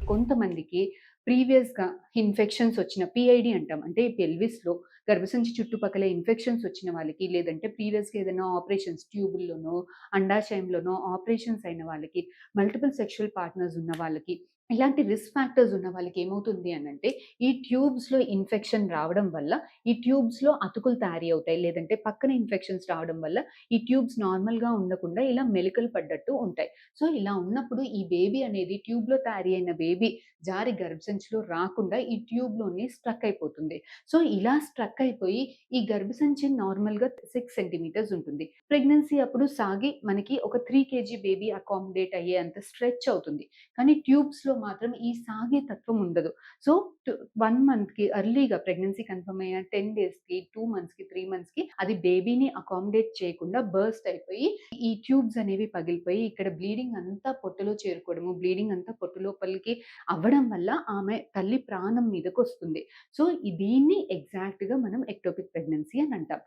కొంతమందికి ప్రీవియస్‌గా ఇన్ఫెక్షన్స్ వచ్చిన పీఐడీ అంటాం. అంటే పెల్విస్‌లో గర్భసంచి చుట్టుపక్కల ఇన్ఫెక్షన్స్ వచ్చిన వాళ్ళకి, లేదంటే ప్రీవియస్‌గా ఏదైనా ఆపరేషన్స్ ట్యూబుల్లోనో, అండాశయంలోనో ఆపరేషన్స్ అయిన వాళ్ళకి, మల్టిపుల్ సెక్షువల్ పార్ట్నర్స్ ఉన్న వాళ్ళకి, ఇలాంటి రిస్క్ ఫ్యాక్టర్స్ ఉన్న వాళ్ళకి ఏమవుతుంది అనంటే, ఈ ట్యూబ్స్‌లో ఇన్ఫెక్షన్ రావడం వల్ల, ఈ ట్యూబ్స్‌లో అతుకులు తయారీ అవుతాయి. లేదంటే పక్కన ఇన్ఫెక్షన్స్ రావడం వల్ల, ఈ ట్యూబ్స్ నార్మల్‌గా ఉండకుండా ఇలా మెలికలు పడ్డట్టు ఉంటాయి. సో, ఇలా ఉన్నప్పుడు ఈ బేబీ అనేది ట్యూబ్‌లో తయారీ అయిన బేబీ జారి గర్భసంచిలో రాకుండా ఈ ట్యూబ్‌లోనే స్ట్రక్ అయిపోతుంది. సో, ఇలా స్ట్రక్ అయిపోయి ఈ గర్భసంచి నార్మల్‌గా 6 సెంటీమీటర్స్ ఉంటుంది. ప్రెగ్నెన్సీ అప్పుడు సాగి మనకి ఒక 3 కేజీ బేబీ అకామిడేట్ అయ్యేంత స్ట్రెచ్ అవుతుంది. కానీ ట్యూబ్స్‌లో మాత్రం ఈ సాగే తత్వం ఉండదు. సో, 1 మంత్‌కి ఎర్లీగా ప్రెగ్నెన్సీ కన్ఫర్మ్ అయిన 10 డేస్‌కి, 2 మంత్స్‌కి, 3 మంత్స్‌కి అది బేబీని అకామిడేట్ చేయకుండా బర్స్ట్ అయిపోయి ఈ ట్యూబ్స్ అనేవి పగిలిపోయి ఇక్కడ బ్లీడింగ్ అంతా పొట్టలో చేరుకోవడము, బ్లీడింగ్ అంతా పొట్టు లోపలికి అవ్వడం వల్ల ఆమె తల్లి ప్రాణం మీదకొస్తుంది. సో, దీన్ని ఎగ్జాక్ట్‌గా మనం ఎక్టోపిక్ ప్రెగ్నెన్సీ అని అంటాం.